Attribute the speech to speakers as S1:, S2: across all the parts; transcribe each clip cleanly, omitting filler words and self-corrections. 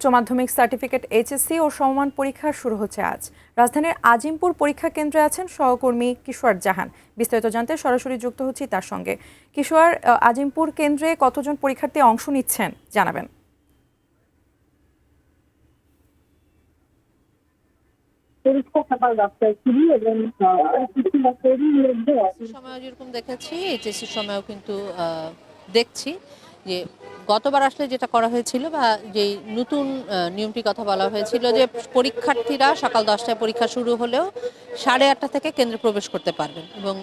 S1: উচ্চ মাধ্যমিক certificate HSC ও সমমান পরীক্ষা শুরু হচ্ছে আজ। রাজধানীর আজিমপুর পরীক্ষা কেন্দ্রে আছেন সহকর্মী কিশোর জাহান। বিস্তারিত জানতে সরাসরি যুক্ত হচ্ছি তার সঙ্গে। কিশোর, আজিমপুর কেন্দ্রে কতজন পরীক্ষার্থী অংশ নিচ্ছেন জানাবেন।
S2: সময় যেরকম দেখেছি এইচএসসির সময়ও কিন্তু দেখছি যে গতবার আসলে যেটা করা হয়েছিল বা যে নতুন নিয়মটির কথা বলা হয়েছিল যে পরীক্ষার্থীরা সকাল 10টায় পরীক্ষা শুরু হলেও 8:30 থেকে কেন্দ্রে প্রবেশ করতে পারবেন এবং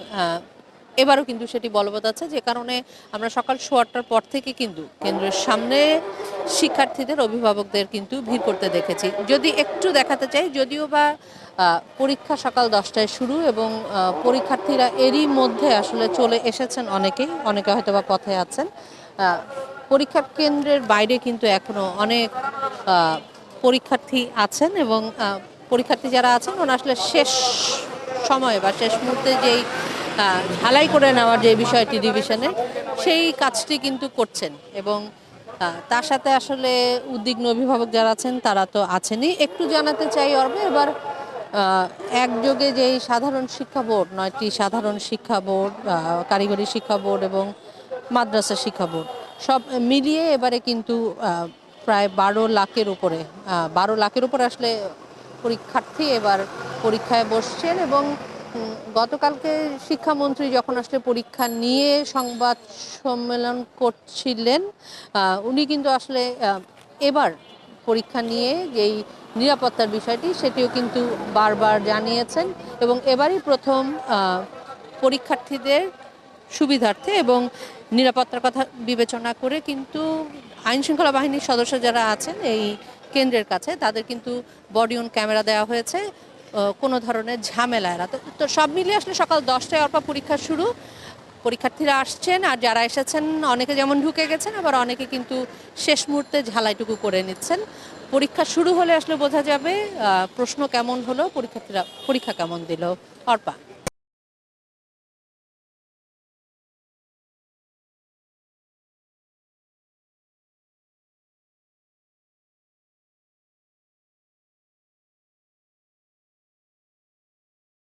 S2: এবারও কিন্তু সেটি বলবৎ আছে, যে কারণে আমরা সকাল 8:15টার পর থেকে কিন্তু কেন্দ্রের সামনে শিক্ষার্থীদের অভিভাবকদের কিন্তু ভিড় করতে দেখেছি। যদি একটু দেখাতে চাই, যদিও বা পরীক্ষা সকাল 10টায় শুরু এবং পরীক্ষার্থীরা এরই মধ্যে আসলে চলে এসেছেন, অনেকে হয়তো বা পথে আছেন। পরীক্ষা কেন্দ্রের বাইরে কিন্তু এখনো অনেক পরীক্ষার্থী আছেন এবং পরীক্ষার্থী যারা আছেন ওরা আসলে শেষ সময়ে বা শেষ মুহূর্তে যেই ঝালাই করে নেওয়ার যে বিষয়টি রিভিশনে, সেই কাজটি কিন্তু করছেন এবং তার সাথে আসলে উদ্বিগ্ন অভিভাবক যারা আছেন তারা তো আছেনই। একটু জানাতে চাই অর্বে, এবার একযোগে যেই সাধারণ শিক্ষা বোর্ড, 9টি সাধারণ শিক্ষা বোর্ড, কারিগরি শিক্ষা বোর্ড এবং মাদ্রাসা শিক্ষা বোর্ড সব মিলিয়ে এবারে কিন্তু প্রায় 12 লাখের উপরে আসলে পরীক্ষার্থী এবার পরীক্ষায় বসছেন। এবং গতকালকে শিক্ষামন্ত্রী যখন আসলে পরীক্ষা নিয়ে সংবাদ সম্মেলন করছিলেন, উনি কিন্তু আসলে এবার পরীক্ষা নিয়ে যেই নিরাপত্তার বিষয়টি সেটিও কিন্তু বারবার জানিয়েছেন এবং এবারই প্রথম পরীক্ষার্থীদের সুবিধার্থে এবং নিরাপত্তার কথা বিবেচনা করে কিন্তু আইনশৃঙ্খলা বাহিনীর সদস্য যারা আছেন এই কেন্দ্রের কাছে তাদের কিন্তু বডি অন ক্যামেরা দেওয়া হয়েছে কোনো ধরনের ঝামেলা এড়াতে। তো সব মিলিয়ে আসলে সকাল 10টায় অর্পা পরীক্ষা শুরু, পরীক্ষার্থীরা আসছেন আর যারা এসেছেন অনেকে যেমন ঢুকে গেছেন, আবার অনেকে কিন্তু শেষ মুহূর্তে ঝালাইটুকু করে নিচ্ছেন। পরীক্ষা শুরু হলে আসলে বোঝা যাবে প্রশ্ন কেমন হলো, পরীক্ষার্থীরা পরীক্ষা কেমন দিল। অর্পা।